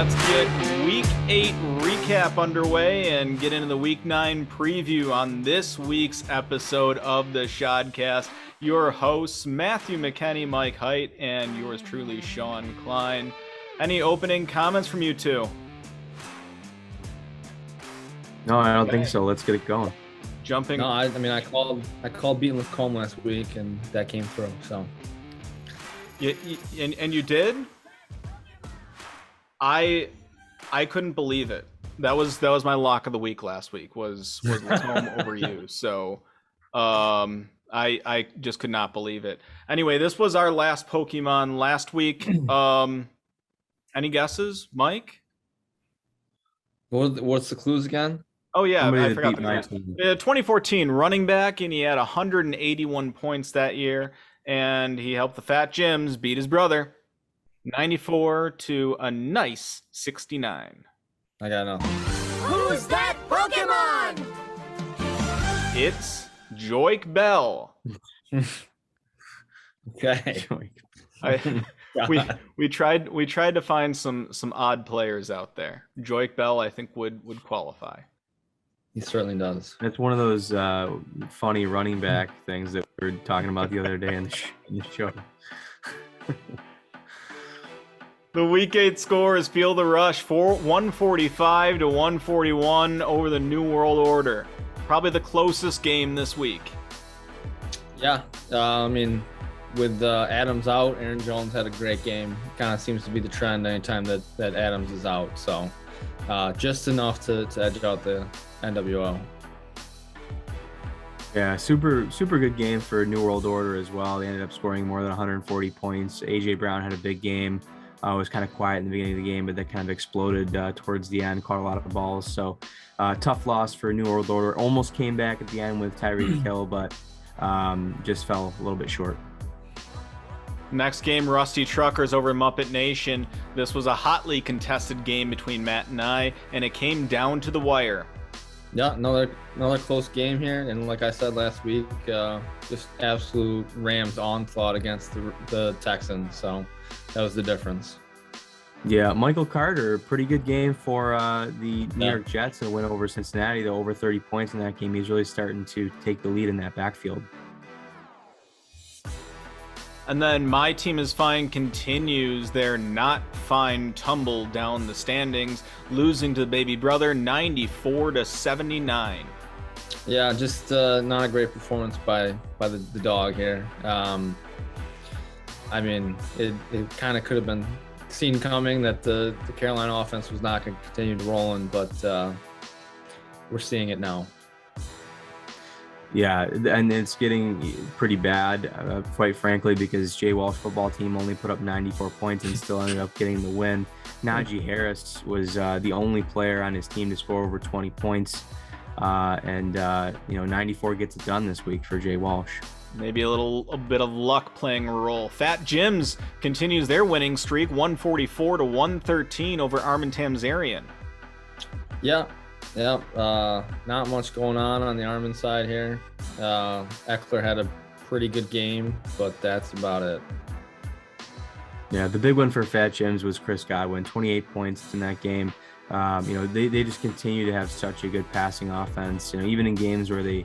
Let's get Week 8 recap underway and get into the Week 9 preview on this week's episode of the SHODcast. Your hosts, Matthew McKenney, Mike Height, and yours truly, Sean Klein. Any opening comments from you two? No, I don't think so. Let's get it going. Jumping. No, I called beating Lacombe last week, and that came through. So. And you did? I couldn't believe it. That was my lock of the week last week was Lacombe over you. So I just could not believe it. Anyway, this was our last Pokemon last week. Any guesses, Mike? What's the clues again? Oh yeah, I forgot the clues. 2014 running back, and he had 181 points that year, and he helped the Fat Jims beat his brother 94 to a nice 69. I got nothing. Who's that Pokemon? It's Joik Bell. Okay. We tried to find some odd players out there. Joik Bell, I think, would qualify. He certainly does. It's one of those funny running back things that we were talking about the other day in the show. The Week 8 score is Feel the Rush, 145 to 141 over the New World Order. Probably the closest game this week. Yeah, I mean, with Adams out, Aaron Jones had a great game. Kind of seems to be the trend anytime that Adams is out. So just enough to edge out the NWO. Yeah, super good game for New World Order as well. They ended up scoring more than 140 points. A.J. Brown had a big game. Was kind of quiet in the beginning of the game, but that kind of exploded towards the end, caught a lot of balls. So tough loss for New World Order. Almost came back at the end with Tyreek Hill, but just fell a little bit short. Next game, Rusty Truckers over Muppet Nation. This was a hotly contested game between Matt and I, and it came down to the wire. Yeah, another close game here, and like I said last week, just absolute Rams onslaught against the Texans. So that was the difference. Yeah, Michael Carter, pretty good game for the New York Jets, and went over Cincinnati to over 30 points in that game. He's really starting to take the lead in that backfield. And then My Team is Fine continues their not fine tumble down the standings, losing to the baby brother 94 to 79. Yeah, just not a great performance by the dog here. I mean, it kind of could have been seen coming that the Carolina offense was not going to continue to roll in, but we're seeing it now. Yeah, and it's getting pretty bad, quite frankly, because Jay Walsh football team only put up 94 points and still ended up getting the win. Najee Harris was the only player on his team to score over 20 points, and 94 gets it done this week for Jay Walsh. Maybe a bit of luck playing a role. Fat Jims continues their winning streak, 144 to 113 over Armin Tamzarian. Yeah. Not much going on the Armin side here. Eckler had a pretty good game, but that's about it. Yeah, the big one for Fat Jims was Chris Godwin, 28 points in that game. They just continue to have such a good passing offense. Even in games where they,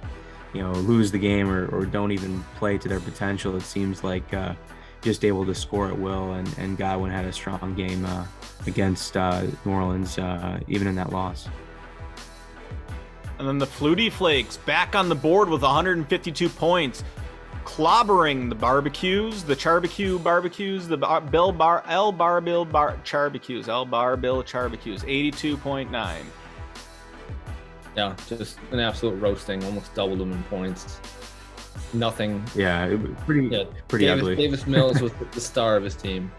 lose the game or don't even play to their potential, it seems like just able to score at will. And Godwin had a strong game against New Orleans, even in that loss. And then the Flutie Flakes back on the board with 152 points, clobbering the barbecues, the Charbique barbecues, the El Barbill Charbicues, 82.9. Yeah, just an absolute roasting, almost doubled them in points. Nothing. Yeah, pretty ugly. Davis Mills was the star of his team.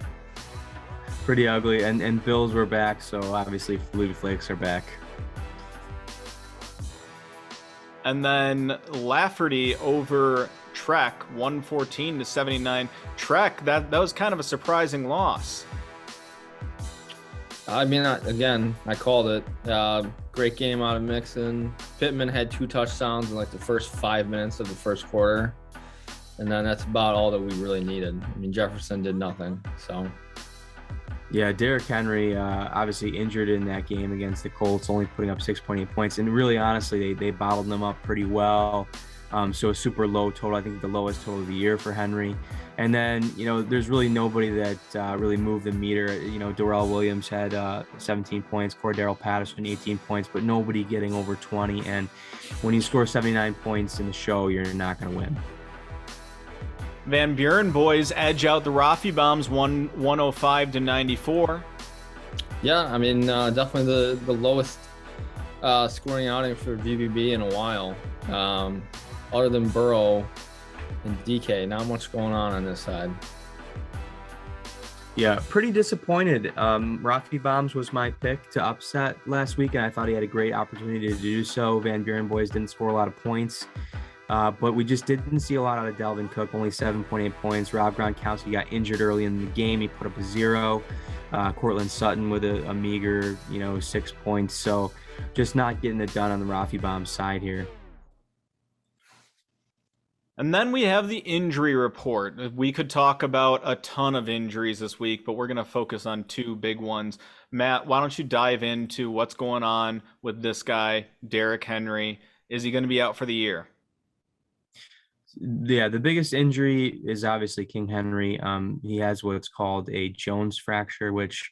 Pretty ugly, and Bills were back, so obviously Flutie Flakes are back. And then Lafferty over Trek, 114 to 79. Trek, that was kind of a surprising loss. I mean, again, I called it. Great game out of Mixon. Pittman had 2 touchdowns in like the first 5 minutes of the first quarter. And then that's about all that we really needed. I mean, Jefferson did nothing. So Yeah, Derrick Henry obviously injured in that game against the Colts, only putting up 6.8 points. And really, honestly, they bottled them up pretty well. So a super low total, I think the lowest total of the year for Henry. And then, there's really nobody that really moved the meter. Darrell Williams had 17 points, Cordero Patterson 18 points, but nobody getting over 20. And when you score 79 points in the show, you're not going to win. Van Buren boys edge out the Rafi Bombs 105-94. Yeah, I mean, definitely the lowest scoring outing for VBB in a while. Other than Burrow and DK, not much going on this side. Yeah, pretty disappointed. Rafi Bombs was my pick to upset last week, and I thought he had a great opportunity to do so. Van Buren boys didn't score a lot of points. But we just didn't see a lot out of Delvin Cook, only 7.8 points. Rob Gronkowski got injured early in the game. He put up a 0. Cortland Sutton with a meager, 6 points. So just not getting it done on the Rafi Bomb side here. And then we have the injury report. We could talk about a ton of injuries this week, but we're going to focus on 2 big ones. Matt, why don't you dive into what's going on with this guy, Derrick Henry? Is he going to be out for the year? Yeah, the biggest injury is obviously King Henry. He has what's called a Jones fracture, which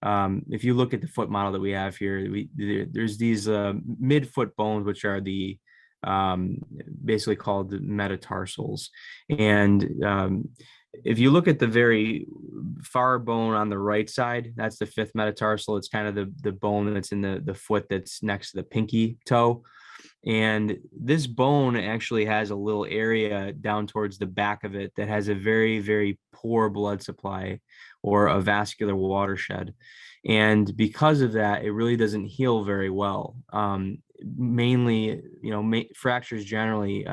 if you look at the foot model that we have here, there's these mid-foot bones, which are the basically called the metatarsals. And if you look at the very far bone on the right side, that's the 5th metatarsal. It's kind of the bone that's in the foot that's next to the pinky toe. And this bone actually has a little area down towards the back of it that has a very, very poor blood supply or a vascular watershed. And because of that, it really doesn't heal very well. Mainly, fractures generally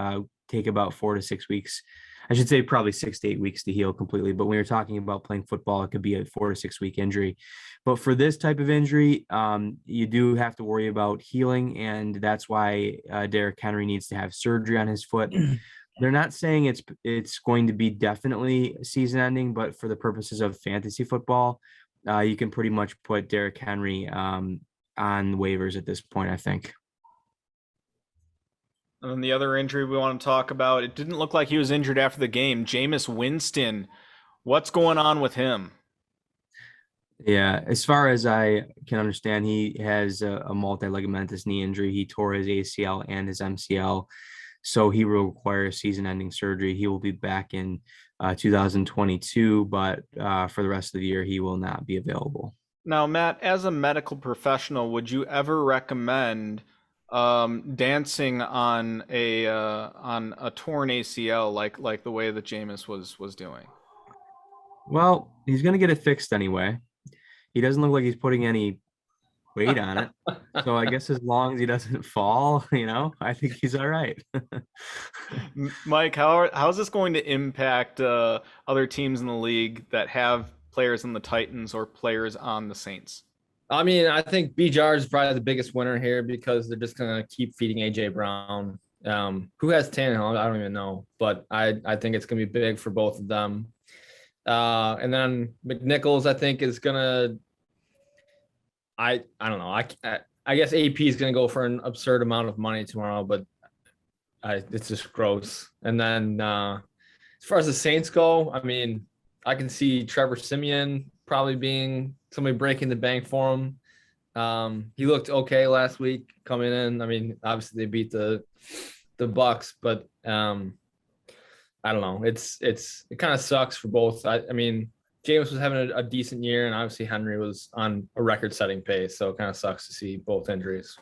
take about 4 to 6 weeks. I should say probably 6 to 8 weeks to heal completely. But when you're talking about playing football, it could be a 4 to 6 week injury. But for this type of injury, you do have to worry about healing. And that's why Derrick Henry needs to have surgery on his foot. They're not saying it's going to be definitely season ending, but for the purposes of fantasy football, you can pretty much put Derrick Henry on waivers at this point, I think. And then the other injury we want to talk about, it didn't look like he was injured after the game. Jameis Winston, what's going on with him? Yeah, as far as I can understand, he has a multi-ligamentous knee injury. He tore his ACL and his MCL, so he will require season-ending surgery. He will be back in 2022, but for the rest of the year, he will not be available. Now, Matt, as a medical professional, would you ever recommend dancing on a torn ACL like the way that Jameis was doing? Well, he's going to get it fixed anyway. He doesn't look like he's putting any weight on it. So I guess as long as he doesn't fall, I think he's all right. Mike, how's this going to impact other teams in the league that have players in the Titans or players on the Saints? I mean, I think Bijan is probably the biggest winner here because they're just going to keep feeding AJ Brown. Who has Tannehill? I don't even know, but I think it's going to be big for both of them. And then McNichols, I think, is going to, I don't know. I guess AP is going to go for an absurd amount of money tomorrow, but it's just gross. And then as far as the Saints go, I mean, I can see Trevor Siemian probably being somebody breaking the bank for him. He looked okay last week coming in. I mean, obviously they beat the Bucks, but I don't know. It kind of sucks for both. I mean, James was having a decent year, and obviously Henry was on a record-setting pace, so it kind of sucks to see both injuries.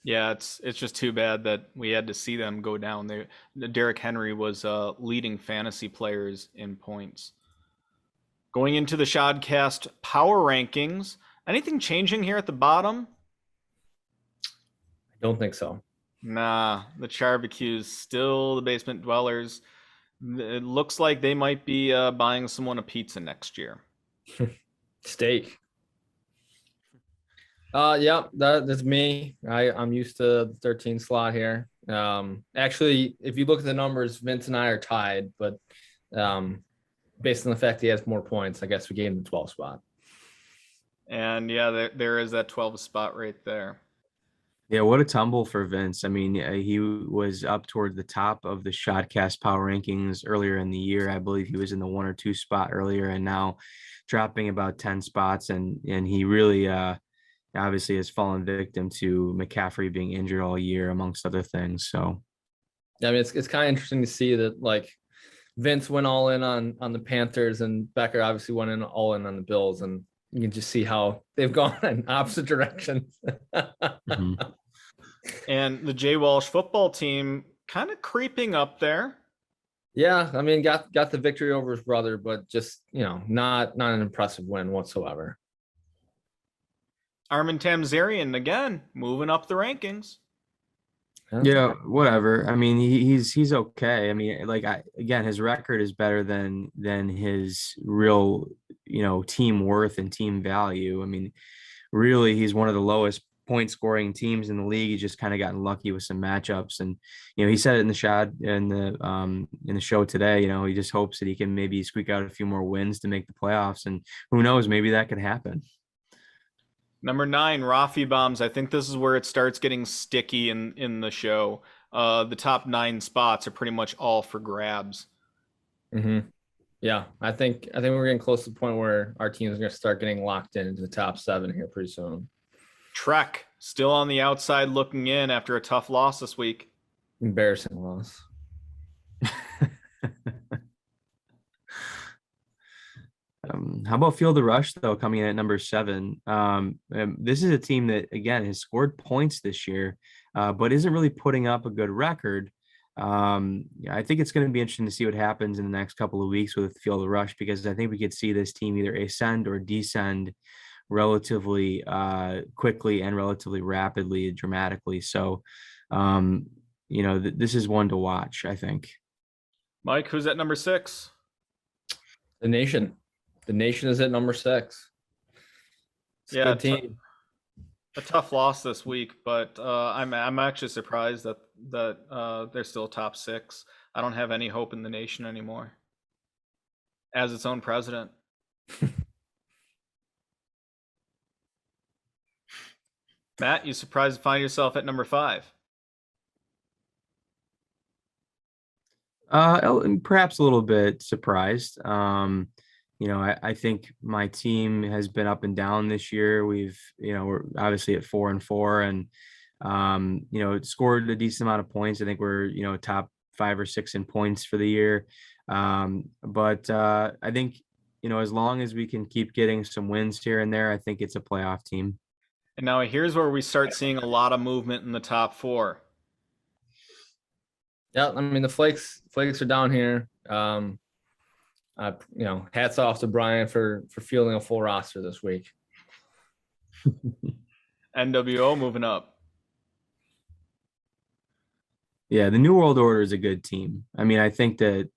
Yeah, it's just too bad that we had to see them go down. Derrick Henry was leading fantasy players in points. Going into the SHODcast power rankings, anything changing here at the bottom? I don't think so. Nah, the Charbacues still the basement dwellers. It looks like they might be buying someone a pizza next year. Steak. Yeah, that's me. I'm used to the 13 slot here. Actually, if you look at the numbers, Vince and I are tied, but based on the fact he has more points, I guess we gave him the 12 spot. And yeah, there is that 12 spot right there. Yeah, what a tumble for Vince. I mean, he was up toward the top of the SHODcast power rankings earlier in the year. I believe he was in the 1 or 2 spot earlier, and now dropping about 10 spots. And he really obviously has fallen victim to McCaffrey being injured all year, amongst other things. So, Yeah, I mean, it's kind of interesting to see that like Vince went all in on the Panthers, and Becker obviously went all in on the Bills, and you can just see how they've gone in opposite directions. mhm. And the Jay Walsh football team kind of creeping up there. Yeah, I mean, got the victory over his brother, but just not an impressive win whatsoever. Armin Tamzarian again moving up the rankings. Yeah, whatever. I mean, he's okay. I mean, like again, his record is better than his real, team worth and team value. I mean, really, he's one of the lowest point scoring teams in the league. He's just kind of gotten lucky with some matchups, and he said it in the show today. He just hopes that he can maybe squeak out a few more wins to make the playoffs, and who knows, maybe that could happen. Number 9, Rafi Bombs. I think this is where it starts getting sticky in the show. The top 9 spots are pretty much all for grabs. Mm-hmm. Yeah, I think we're getting close to the point where our team is going to start getting locked into the top 7 here pretty soon. Trek still on the outside looking in after a tough loss this week. Embarrassing loss. How about Field of Rush, though, coming in at number 7? This is a team that, again, has scored points this year, but isn't really putting up a good record. I think it's going to be interesting to see what happens in the next couple of weeks with Field of Rush, because I think we could see this team either ascend or descend relatively quickly and relatively rapidly, dramatically. So, this is one to watch, I think. Mike, who's at number 6? The Nation. The Nation is at number 6. It's a good team. A tough loss this week, but I'm actually surprised that they're still top 6. I don't have any hope in the Nation anymore as its own president. Matt, you surprised to find yourself at number 5? Perhaps a little bit surprised. I think my team has been up and down this year. We're obviously at 4-4 and, scored a decent amount of points. I think we're, top 5 or 6 in points for the year. But I think, as long as we can keep getting some wins here and there, I think it's a playoff team. And now here's where we start seeing a lot of movement in the top 4. Yeah, I mean, the flakes are down here. Hats off to Brian for fielding a full roster this week. NWO moving up. Yeah, the New World Order is a good team. I mean, I think that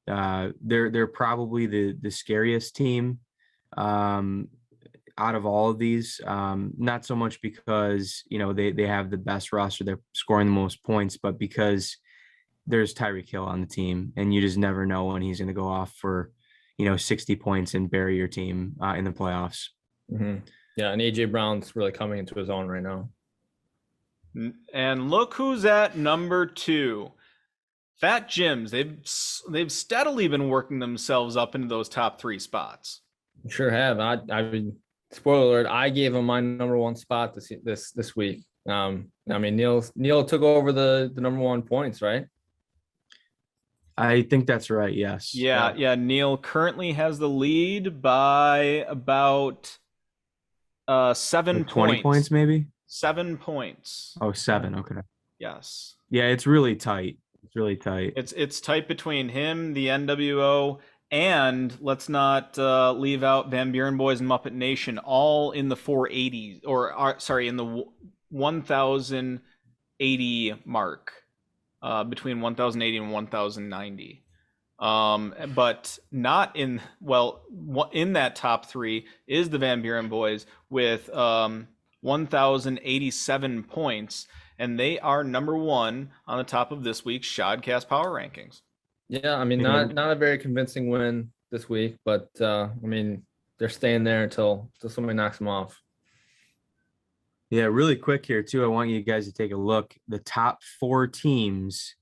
they're probably the scariest team out of all of these. Not so much because they have the best roster, they're scoring the most points, but because there's Tyreek Hill on the team, and you just never know when he's going to go off for 60 points and bury your team in the playoffs. Mm-hmm. Yeah, and AJ Brown's really coming into his own right now. And look who's at number 2. Fat Jims. They've steadily been working themselves up into those top 3 spots. Sure have. I mean, spoiler alert, I gave him my number 1 spot this week. I mean, Neil took over the number 1 points, right? I think that's right. Yes. Yeah. Neil currently has the lead by about 7 like 20 points, maybe 7 points. Oh, 7. Okay. Yes. Yeah, it's really tight. It's tight between him, the NWO, and let's not leave out Van Buren Boys and Muppet Nation, all in the 480s, in the 1,080 mark. Between 1,080 and 1,090. But not in that top 3 is the Van Buren Boys with 1,087 points, and they are number 1 on the top of this week's SHODcast Power Rankings. Yeah, I mean, not a very convincing win this week, but I mean, they're staying there until somebody knocks them off. Yeah, really quick here too. I want you guys to take a look. The top 4 teams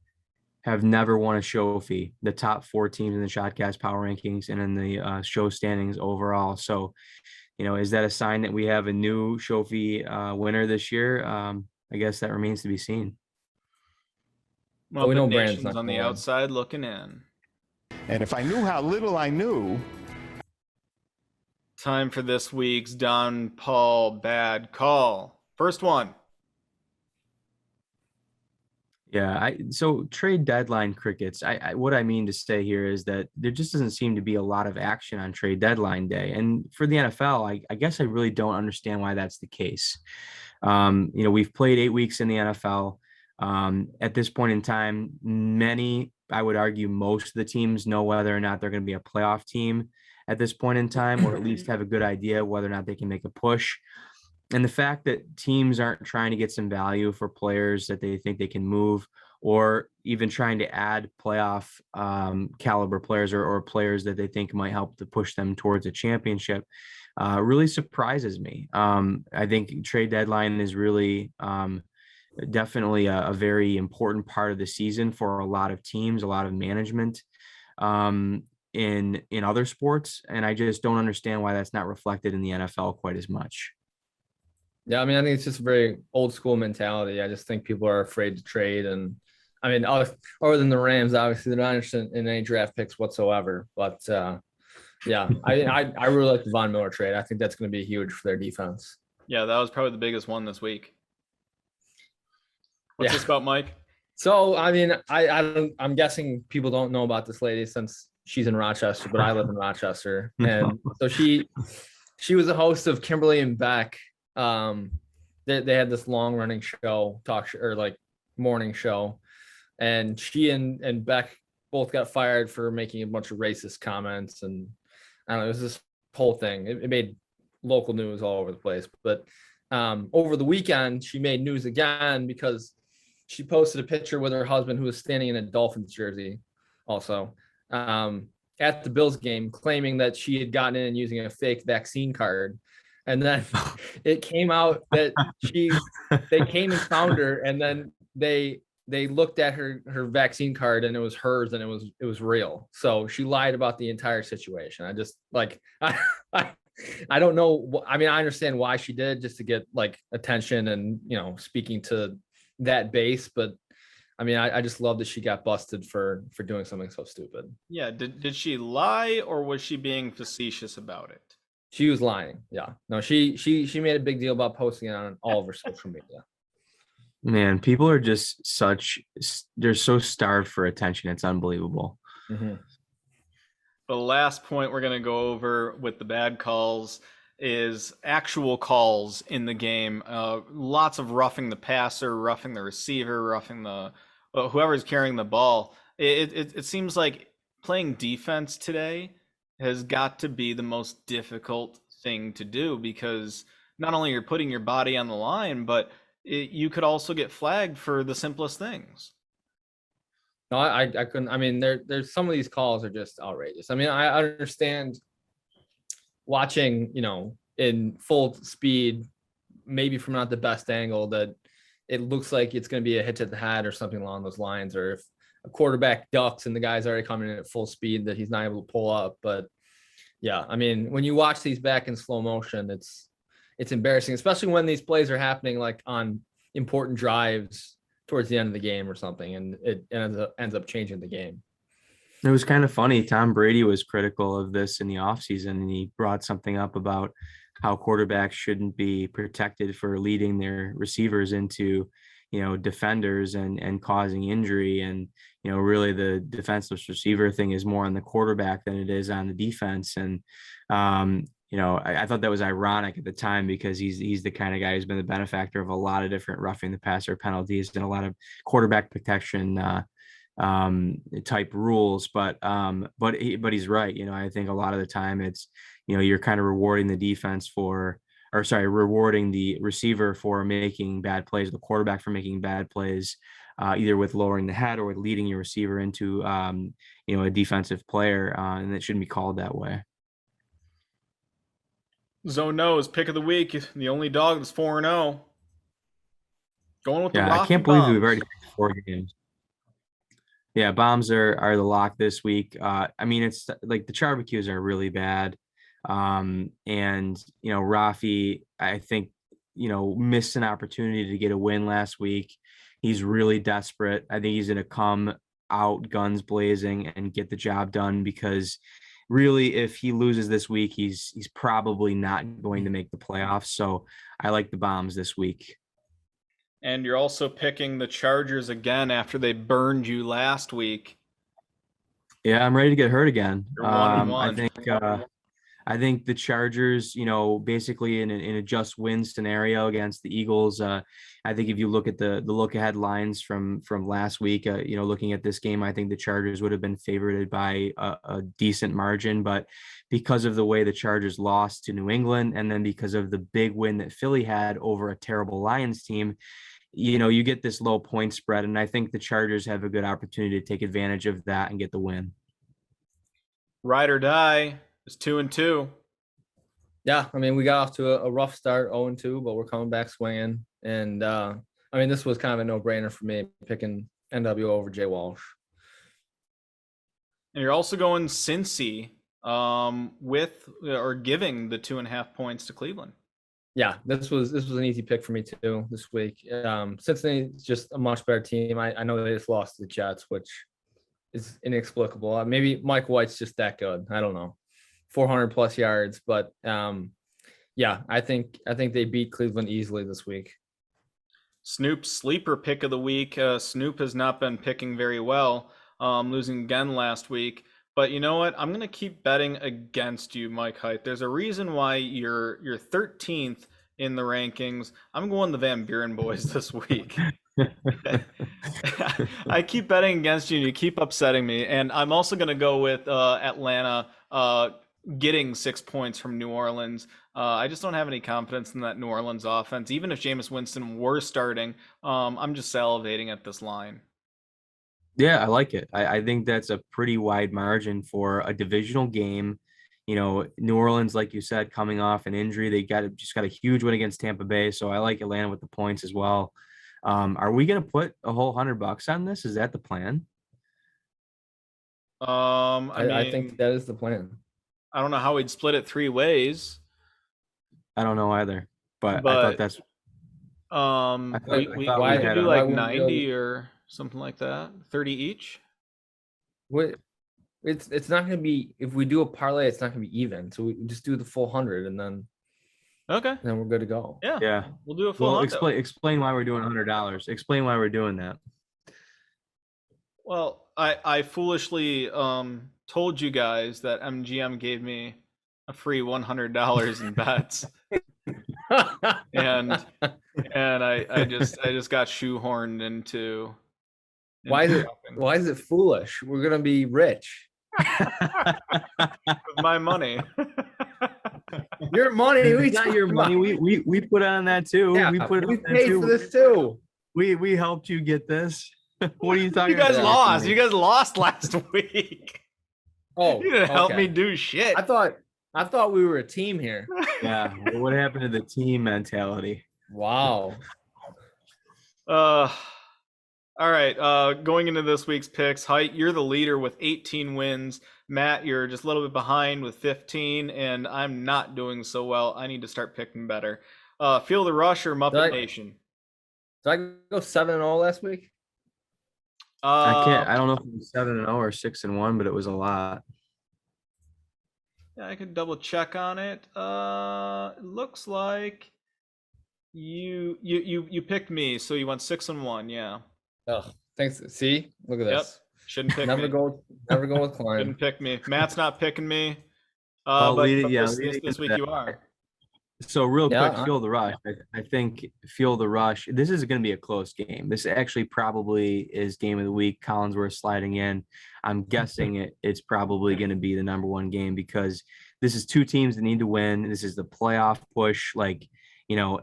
have never won a trophy. The top 4 teams in the SHODcast power rankings and in the show standings overall. So, is that a sign that we have a new trophy winner this year? I guess that remains to be seen. We know Muppet Brandon's Nation's not on the gonna win. outside looking in. And if I knew how little I knew. Time for this week's Don Paul bad call. First one. Yeah, so trade deadline crickets. What I mean to say here is that there just doesn't seem to be a lot of action on trade deadline day. And for the NFL, I guess I really don't understand why that's the case. We've played 8 weeks in the NFL. At this point in time, I would argue most of the teams know whether or not they're going to be a playoff team at this point in time, or at least have a good idea whether or not they can make a push. And the fact that teams aren't trying to get some value for players that they think they can move, or even trying to add playoff caliber players or players that they think might help to push them towards a championship, really surprises me. I think trade deadline is really definitely a very important part of the season for a lot of teams, a lot of management in other sports. And I just don't understand why that's not reflected in the NFL quite as much. Yeah, I mean, I think it's just a very old school mentality. I just think people are afraid to trade. And I mean, other than the Rams, obviously they're not interested in any draft picks whatsoever. But yeah, I really like the Von Miller trade. I think that's going to be huge for their defense. Yeah, that was probably the biggest one this week. What's this about, Mike? So, I mean, I'm guessing people don't know about this lady since she's in Rochester, but I live in Rochester. And so she was a host of Kimberly and Beck. They had this long running show, morning show, and she and Beck both got fired for making a bunch of racist comments. And I don't know, it was this whole thing. It made local news all over the place. But over the weekend, she made news again because she posted a picture with her husband, who was standing in a Dolphins jersey also at the Bills game, claiming that she had gotten in using a fake vaccine card. And then it came out that they came and found her, and then they looked at her vaccine card, and it was hers, and it was real. So she lied about the entire situation. I just I don't know. I mean, I understand why she did, just to get like attention and, speaking to that base. But I mean, I just love that she got busted for doing something so stupid. Yeah. Did she lie, or was she being facetious about it? She was lying. Yeah. No, she made a big deal about posting it on all of her social media. Man, people are just they're so starved for attention. It's unbelievable. Mm-hmm. The last point we're going to go over with the bad calls is actual calls in the game. Lots of roughing the passer, roughing the receiver, roughing whoever's carrying the ball. It seems like playing defense today has got to be the most difficult thing to do, because not only you're putting your body on the line, but you could also get flagged for the simplest things. No, I couldn't. I mean, there's some of these calls are just outrageous. I mean, I understand watching, in full speed, maybe from not the best angle, that it looks like it's going to be a hit to the head or something along those lines, or if a quarterback ducks and the guy's already coming in at full speed that he's not able to pull up. But yeah, I mean, when you watch these back in slow motion, it's embarrassing, especially when these plays are happening like on important drives towards the end of the game or something, and it ends up changing the game. It was kind of funny. Tom Brady was critical of this in the offseason, and he brought something up about how quarterbacks shouldn't be protected for leading their receivers into, defenders and causing injury. And, really the defenseless receiver thing is more on the quarterback than it is on the defense. And, I thought that was ironic at the time, because he's the kind of guy who's been the benefactor of a lot of different roughing the passer penalties and a lot of quarterback protection type rules. But he's right. I think a lot of the time it's, you're kind of rewarding rewarding the receiver for making bad plays, the quarterback for making bad plays, either with lowering the head or with leading your receiver into, a defensive player. And it shouldn't be called that way. Zone knows pick of the week. The only dog that's 4-0. Going with the Yeah, I Rafi can't believe we've bombs. already picked 4 games. Yeah, bombs are the lock this week. I mean, it's like the barbecues are really bad. And Rafi, I think, missed an opportunity to get a win last week. He's really desperate. I think he's going to come out guns blazing and get the job done, because really, if he loses this week, he's probably not going to make the playoffs. So I like the bombs this week. And you're also picking the Chargers again after they burned you last week. Yeah, I'm ready to get hurt again. You're 1-1. I think the Chargers, basically in a just win scenario against the Eagles. I think if you look at the look ahead lines from last week, looking at this game, I think the Chargers would have been favored by a decent margin. But because of the way the Chargers lost to New England, and then because of the big win that Philly had over a terrible Lions team, you get this low point spread. And I think the Chargers have a good opportunity to take advantage of that and get the win. Ride or die is 2-2. Yeah, I mean, we got off to a rough start, 0-2, but we're coming back swinging. And I mean, this was kind of a no-brainer for me, picking NWO over Jay Walsh. And you're also going Cincy with or giving the 2.5 points to Cleveland. Yeah, this was an easy pick for me too this week. Cincinnati's just a much better team. I know they just lost to the Jets, which is inexplicable. Maybe Mike White's just that good. I don't know. 400 plus yards, but yeah, I think they beat Cleveland easily this week. Snoop's sleeper pick of the week. Snoop has not been picking very well, losing again last week. But you know what? I'm going to keep betting against you, Mike Height. There's a reason why you're 13th in the rankings. I'm going the Van Buren boys this week. I keep betting against you and you keep upsetting me. And I'm also going to go with Atlanta getting 6 points from New Orleans. I just don't have any confidence in that New Orleans offense. Even if Jameis Winston were starting, I'm just salivating at this line. Yeah, I like it. I think that's a pretty wide margin for a divisional game. New Orleans, like you said, coming off an injury, they just got a huge win against Tampa Bay. So I like Atlanta with the points as well. Are we going to put a whole $100 on this? Is that the plan? I think that is the plan. I don't know how we'd split it 3 ways. I don't know either, but I thought that's. We could do like 90 or something like that, 30 each. What? It's not going to be, if we do a parlay, it's not going to be even. So we just do the full 100 and then. Okay. And then we're good to go. Yeah. We'll do a full. Well, explain why we're doing $100. Explain why we're doing that. Well, I foolishly told you guys that MGM gave me a free $100 in bets. and I just got shoehorned into why is it foolish? We're gonna be rich with my money. Your money, we got your money. We put on that too. Yeah, we paid for this too. We helped you get this. What are you talking about? You guys about? lost. You guys lost last week. Oh, you didn't help me do shit. I thought we were a team here. Yeah. What happened to the team mentality? Wow. All right. Going into this week's picks, Height, you're the leader with 18 wins. Matt, you're just a little bit behind with 15, and I'm not doing so well. I need to start picking better. Feel the Rush or Muppet Nation? Did I go 7-0 last week? I don't know if it was 7-0 or 6-1, but it was a lot. Yeah, I could double check on it. It looks like you picked me, so you went 6-1. Yeah. Oh, thanks. See, look at this. Yep. Shouldn't pick never me. Go with Klein. Shouldn't pick me. Matt's not picking me. This week you are. So real quick, Feel the Rush. I think Feel the Rush. This is going to be a close game. This actually probably is game of the week. Collinsworth sliding in. I'm guessing it's probably going to be the number one game because this is 2 teams that need to win. This is the playoff push.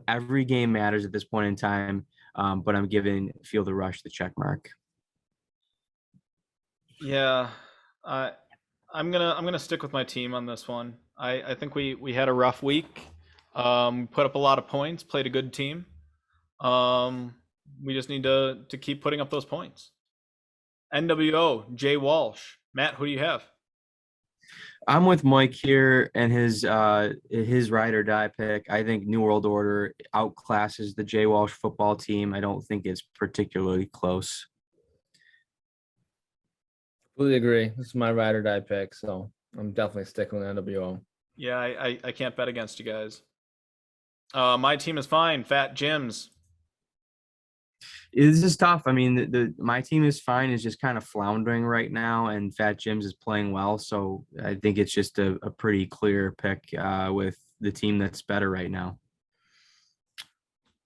Every game matters at this point in time. But I'm giving Feel the Rush the check mark. Yeah, I'm gonna stick with my team on this one. I think we had a rough week. Put up a lot of points, played a good team. We just need to keep putting up those points. NWO, Jay Walsh. Matt, who do you have? I'm with Mike here and his ride or die pick. I think New World Order outclasses the Jay Walsh football team. I don't think it's particularly close. Completely agree. This is my ride or die pick, so I'm definitely sticking with NWO. Yeah, I can't bet against you guys. My team is fine. Fat Jim's. This is tough. I mean, my team is fine. Is just kind of floundering right now, and Fat Jim's is playing well. So I think it's just a pretty clear pick with the team that's better right now.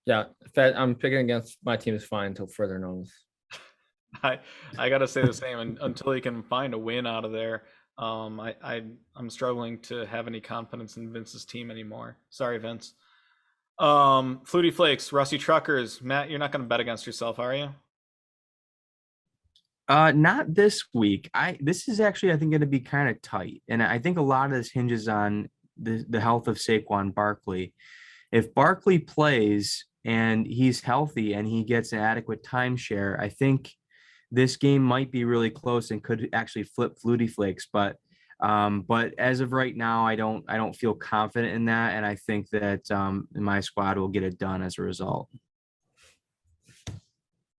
Yeah, I'm picking against my team is fine until further notice. I gotta say the same until he can find a win out of there. I'm struggling to have any confidence in Vince's team anymore. Sorry, Vince. Flutie Flakes, Rusty Truckers. Matt, you're not going to bet against yourself, are you? Not this week. This is actually, I think, going to be kind of tight, and I think a lot of this hinges on the health of Saquon Barkley. If Barkley plays and he's healthy and he gets an adequate timeshare, I think this game might be really close and could actually flip Flutie Flakes. But as of right now, I don't feel confident in that, and I think that my squad will get it done as a result.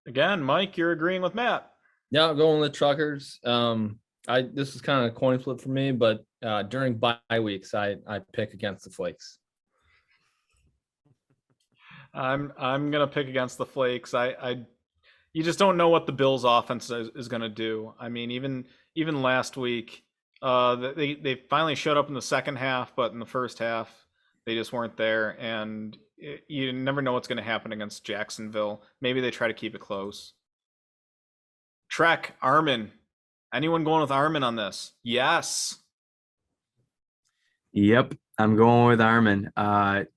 Again, Mike, you're agreeing with Matt. Yeah, going with the Truckers. This is kind of a coin flip for me, but during bye weeks, I pick against the Flakes. I'm gonna pick against the Flakes. You just don't know what the Bills' offense is gonna do. I mean, even last week, they finally showed up in the second half, but in the first half, they just weren't there. And you never know what's gonna happen against Jacksonville. Maybe they try to keep it close. Trek, Armin. Anyone going with Armin on this? Yes. Yep, I'm going with Armin.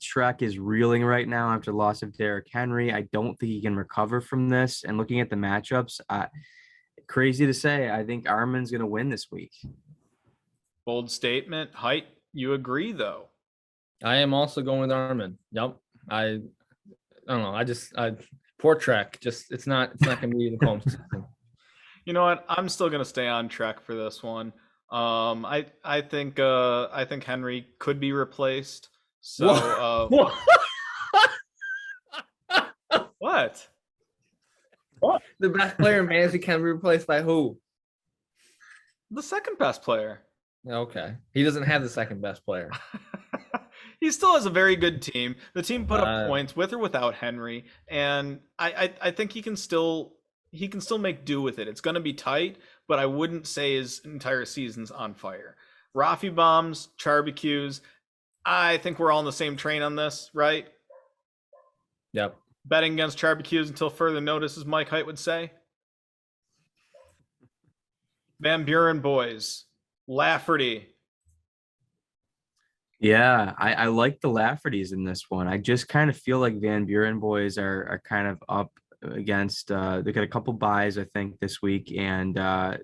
Trek is reeling right now after the loss of Derrick Henry. I don't think he can recover from this. And looking at the matchups, crazy to say, I think Armin's going to win this week. Bold statement. Height, you agree, though? I am also going with Armin. Yep. I don't know. Poor Trek. It's not going to be the home season. You know what? I'm still gonna stay on Trek for this one. I think Henry could be replaced. So what? The best player in fantasy can be replaced by who? The second best player. Okay. He doesn't have the second best player. He still has a very good team. The team put up points with or without Henry, and I think he can still make do with it. It's going to be tight, but I wouldn't say his entire season's on fire. Rafi bombs, barbecues. I think we're all on the same train on this, right? Yep. Betting against barbecues until further notice, as Mike Height would say. Van Buren boys, Lafferty. Yeah, I like the Laffertys in this one. I just kind of feel like Van Buren boys are kind of up against they got a couple buys, I think, this week, and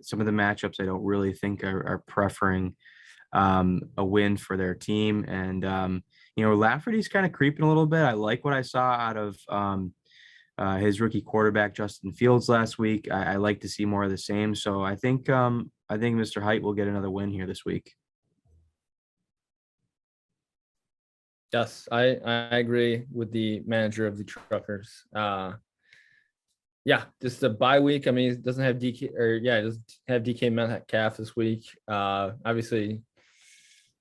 some of the matchups I don't really think are preferring a win for their team. And Lafferty's kind of creeping a little bit. I like what I saw out of his rookie quarterback Justin Fields last week. I like to see more of the same. So I think Mr. Height will get another win here this week. Yes, I agree with the manager of the Truckers. Yeah, just a bye week. I mean, it doesn't have it doesn't have DK Metcalf this week. Obviously,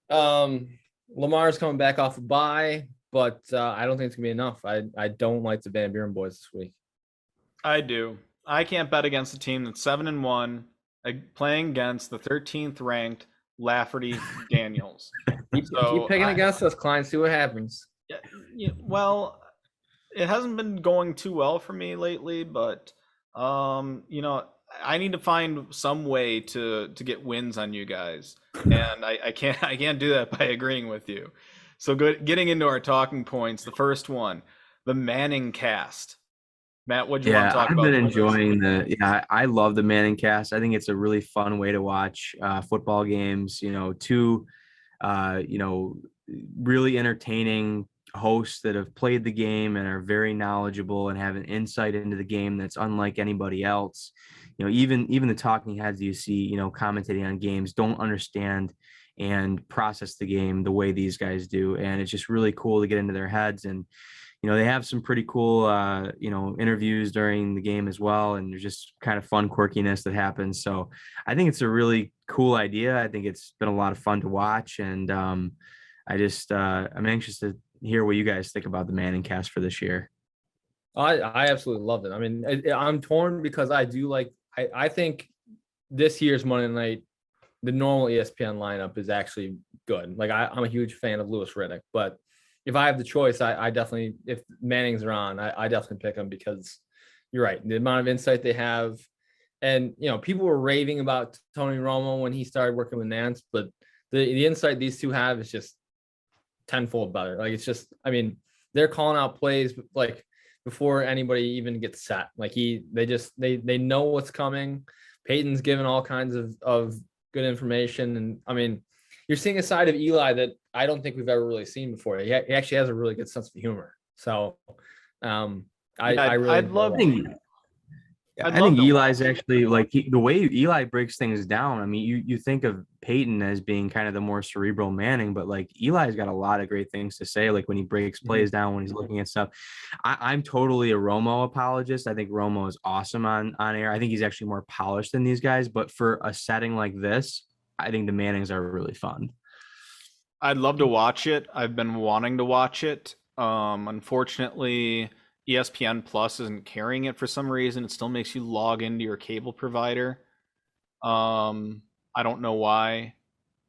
Lamar's coming back off a bye, but I don't think it's gonna be enough. I don't like the Van Buren boys this week. I do. I can't bet against a team that's 7-1, playing against the 13th ranked Lafferty Daniels. Keep picking against us, Klein. See what happens. Yeah, well, it hasn't been going too well for me lately, but I need to find some way to get wins on you guys, and I can't do that by agreeing with you. So getting into our talking points, the first one, the Manning cast. Matt, what do you want to talk about? I've been enjoying I love the Manning cast. I think it's a really fun way to watch football games. Two really entertaining hosts that have played the game and are very knowledgeable and have an insight into the game that's unlike anybody else. Even the talking heads you see, commentating on games don't understand and process the game the way these guys do. And it's just really cool to get into their heads. And, they have some pretty cool, interviews during the game as well. And there's just kind of fun quirkiness that happens. So I think it's a really cool idea. I think it's been a lot of fun to watch. And I'm anxious to hear what you guys think about the Manning cast for this year. I absolutely loved it. I mean, I'm torn because I think this year's Monday night, the normal ESPN lineup is actually good. Like I'm a huge fan of Louis Riddick, but if I have the choice, I definitely, if Manning's are on, I definitely pick him because you're right. The amount of insight they have, and people were raving about Tony Romo when he started working with Nance, but the insight these two have is just tenfold better. Like it's just, I mean, they're calling out plays like before anybody even gets set. Like they know what's coming. Peyton's given all kinds of good information, and I mean, you're seeing a side of Eli that I don't think we've ever really seen before. He actually has a really good sense of humor. So I really love I think Eli's actually the way Eli breaks things down. I mean, you think of Peyton as being kind of the more cerebral Manning, but like Eli's got a lot of great things to say. Like when he breaks plays down, when he's looking at stuff. I'm totally a Romo apologist. I think Romo is awesome on air. I think he's actually more polished than these guys. But for a setting like this, I think the Mannings are really fun. I'd love to watch it. I've been wanting to watch it. Unfortunately, ESPN Plus isn't carrying it for some reason. It still makes you log into your cable provider. I don't know why,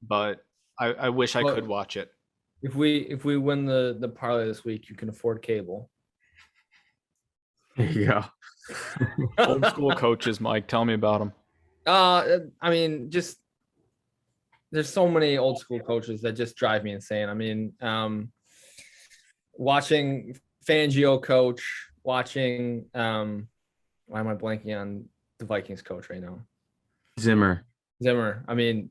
but I wish I could watch it. If we win the parlay this week, you can afford cable. There you go. Old school coaches, Mike. Tell me about them. I mean, just there's so many old school coaches that just drive me insane. I mean, watching Fangio coach, watching why am I blanking on the Vikings coach right now? Zimmer. I mean,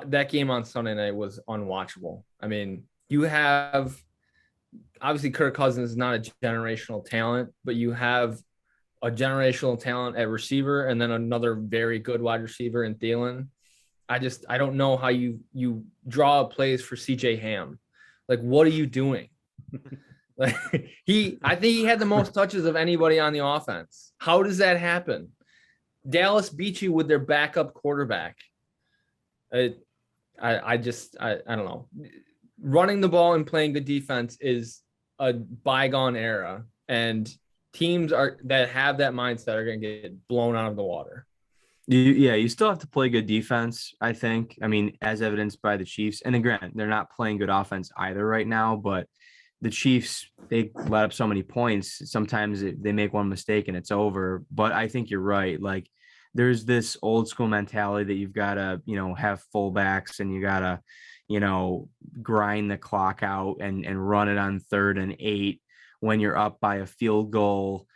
that game on Sunday night was unwatchable. I mean, you have obviously Kirk Cousins is not a generational talent, but you have a generational talent at receiver and then another very good wide receiver in Thielen. I don't know how you draw up plays for CJ Ham. Like, what are you doing? Like I think he had the most touches of anybody on the offense. How does that happen? Dallas beat you with their backup quarterback. I don't know. Running the ball and playing good defense is a bygone era, and teams that have that mindset are going to get blown out of the water. You still have to play good defense, I think. I mean, as evidenced by the Chiefs. And again, they're not playing good offense either right now, but the Chiefs, they let up so many points. Sometimes they make one mistake and it's over. But I think you're right. Like, there's this old school mentality that you've got to, have fullbacks and you got to, grind the clock out and run it on 3rd and 8 when you're up by a field goal,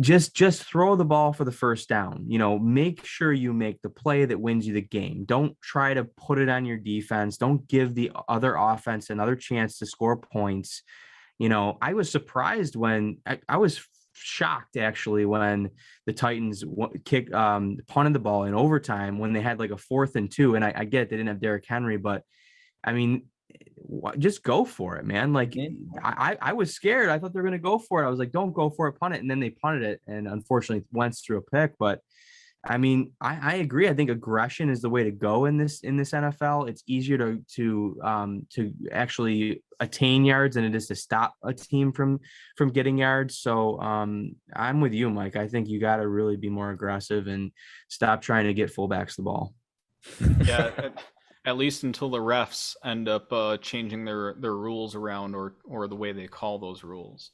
just throw the ball for the first down. Make sure you make the play that wins you the game. Don't try to put it on your defense. Don't give the other offense another chance to score points. I was surprised when I was shocked actually when the Titans punted the ball in overtime when they had like a 4th and 2. And I get it, they didn't have Derrick Henry, but I mean, just go for it, man. Like I was scared. I thought they were going to go for it. I was like, don't go for it, punt it. And then they punted it. And unfortunately Wentz threw a pick, but I mean, I agree. I think aggression is the way to go in this NFL. It's easier to actually attain yards than it is to stop a team from getting yards. So I'm with you, Mike. I think you got to really be more aggressive and stop trying to get fullbacks the ball. Yeah. At least until the refs end up changing their rules around or the way they call those rules.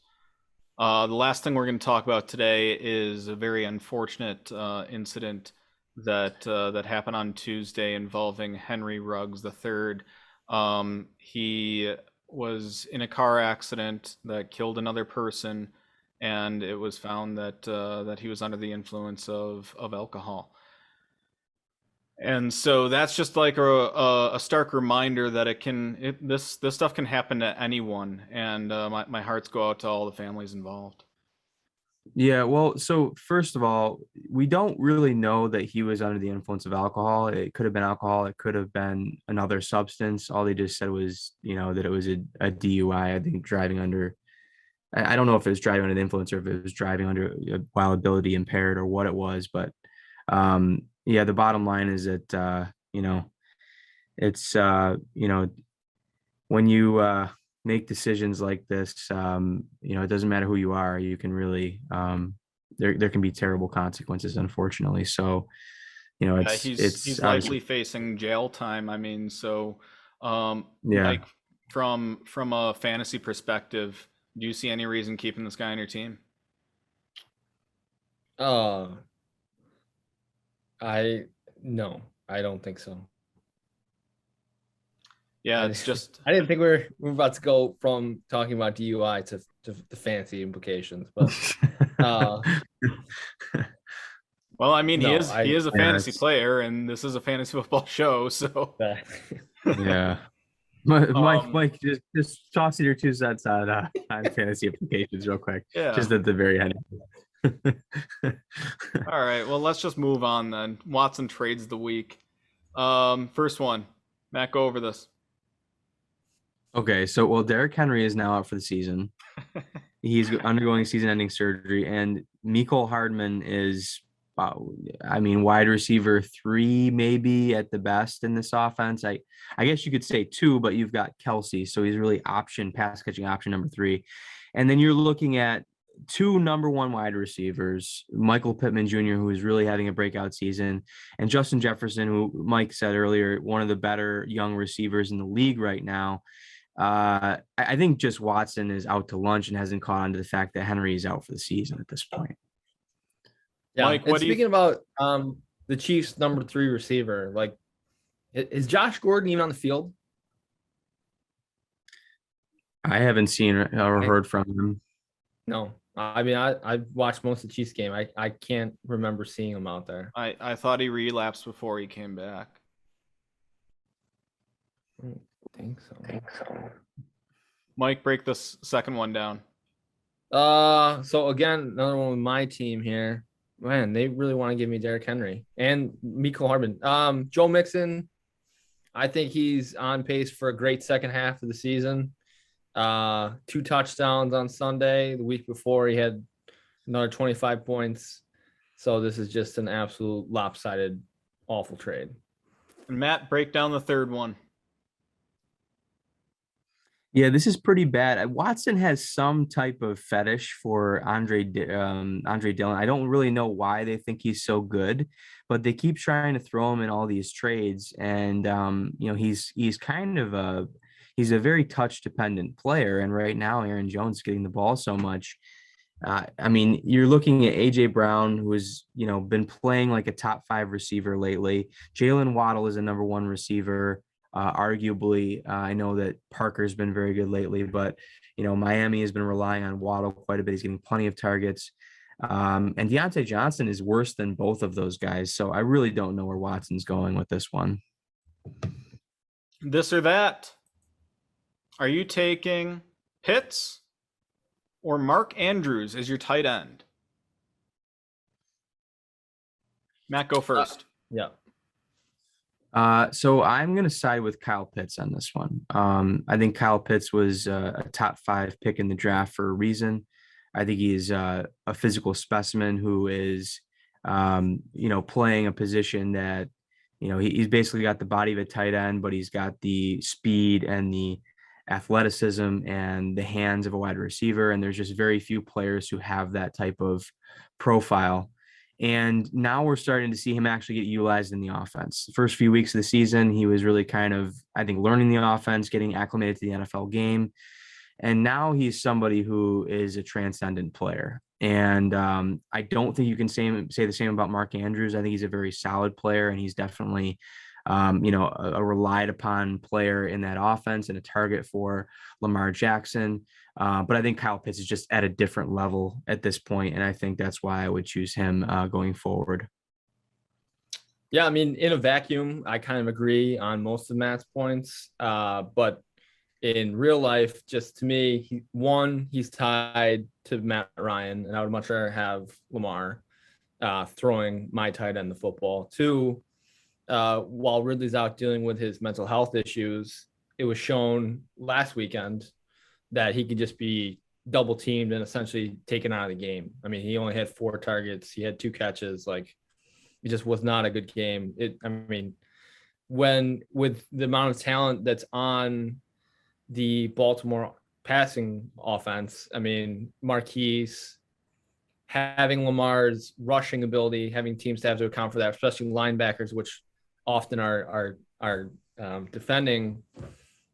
The last thing we're going to talk about today is a very unfortunate incident that happened on Tuesday involving Henry Ruggs III. He was in a car accident that killed another person, and it was found that he was under the influence of alcohol. And so that's just like a stark reminder that this stuff can happen to anyone, and my hearts go out to all the families involved. Yeah, well, so first of all, we don't really know that he was under the influence of alcohol. It could have been alcohol. It could have been another substance. All they just said was, that it was a DUI. I think driving under. I don't know if it was driving under the influence or if it was driving under while ability impaired or what it was. But yeah, the bottom line is that it's when you make decisions like this, it doesn't matter who you are. You can really there can be terrible consequences, unfortunately. So, Yeah, it's he's likely facing jail time. I mean, so yeah. like from a fantasy perspective, do you see any reason keeping this guy on your team? No, I don't think so. Yeah, it's just I didn't think we were about to go from talking about DUI to the fancy implications, but well, I mean, no, he is a fantasy it's- player, and this is a fantasy football show, so yeah. Mike, just toss your 2 cents on fantasy implications real quick, Yeah. just at the very end. All right, well, let's just move on then. Watson trades the week. First one, Matt, go over this. Okay, so Derrick Henry is now out for the season. He's undergoing season-ending surgery, and Mecole Hardman is, wide receiver 3 maybe at the best in this offense. I guess you could say 2, but you've got Kelsey, so he's really pass catching option number 3, and then you're looking at 2 number 1 wide receivers, Michael Pittman Jr., who is really having a breakout season, and Justin Jefferson, who Mike said earlier, one of the better young receivers in the league right now. I think just Watson is out to lunch and hasn't caught on to the fact that Henry is out for the season at this point. yeah. Mike, And speaking about the Chiefs' number 3 receiver, like, is Josh Gordon even on the field? I haven't seen or heard from him. No, I mean I've watched most of the Chiefs game. I can't remember seeing him out there. I thought he relapsed before he came back. I don't think so. Mike, break this second one down. So again, another one with my team here. Man, they really want to give me Derrick Henry and Mecole Hardman. Joe Mixon, I think he's on pace for a great second half of the season. 2 touchdowns on Sunday. The week before, he had another 25 points. So this is just an absolute lopsided, awful trade. And Matt, break down the third one. Yeah, this is pretty bad. Watson has some type of fetish for Andre Dillon. I don't really know why they think he's so good, but they keep trying to throw him in all these trades. And he's kind of he's a very touch dependent player. And right now, Aaron Jones is getting the ball so much. You're looking at AJ Brown, who's been playing like a top 5 receiver lately. Jalen Waddle is a number 1 receiver. Arguably, I know that Parker's been very good lately, but Miami has been relying on Waddle quite a bit. He's getting plenty of targets, and Deontay Johnson is worse than both of those guys. So I really don't know where Watson's going with this one. This or that? Are you taking Pitts or Mark Andrews as your tight end? Matt, go first. Yeah. So I'm going to side with Kyle Pitts on this one. I think Kyle Pitts was a top 5 pick in the draft for a reason. I think he's a physical specimen who is, playing a position that, he's basically got the body of a tight end, but he's got the speed and the athleticism and the hands of a wide receiver. And there's just very few players who have that type of profile. And now we're starting to see him actually get utilized in the offense. The first few weeks of the season, he was really kind of, I think, learning the offense, getting acclimated to the NFL game. And now he's somebody who is a transcendent player. And I don't think you can say the same about Mark Andrews. I think he's a very solid player, and he's definitely, a relied upon player in that offense and a target for Lamar Jackson. But I think Kyle Pitts is just at a different level at this point, and I think that's why I would choose him going forward. Yeah, I mean, in a vacuum, I kind of agree on most of Matt's points. But in real life, just to me, he's tied to Matt Ryan, and I would much rather have Lamar throwing my tight end the football. Two, while Ridley's out dealing with his mental health issues, it was shown last weekend that he could just be double teamed and essentially taken out of the game. I mean, he only had 4 targets. He had 2 catches. Like, it just was not a good game. When with the amount of talent that's on the Baltimore passing offense, I mean, Marquise, having Lamar's rushing ability, having teams to have to account for that, especially linebackers, which often are defending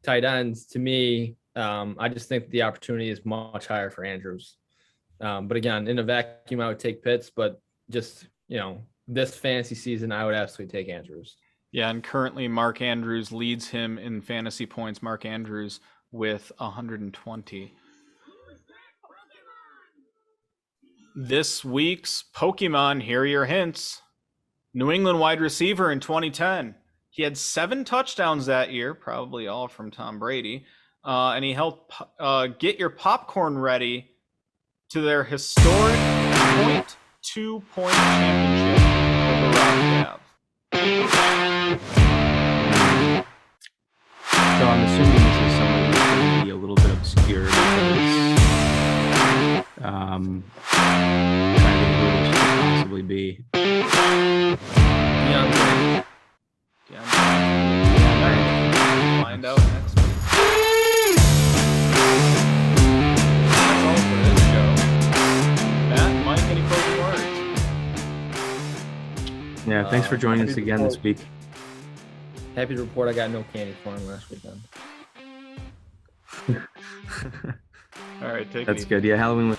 tight ends. To me, I just think the opportunity is much higher for Andrews. But again, in a vacuum, I would take Pitts, but just, this fantasy season, I would absolutely take Andrews. Yeah, and currently Mark Andrews leads him in fantasy points. Mark Andrews with 120. This week's Pokemon, here are your hints. New England wide receiver in 2010. He had 7 touchdowns that year, probably all from Tom Brady. And he helped get your popcorn ready to their historic 0.2-point championship over Rock Cavs. So I'm assuming this is someone who's going to be a little bit obscure because trying to think who this could possibly be. Yeah. Find out next week. That's all for this show. Matt, Mike, any closing words? Yeah, thanks for joining us again this week. Happy to report I got no candy for him last weekend. All right, take it That's easy. good. Yeah, Halloween was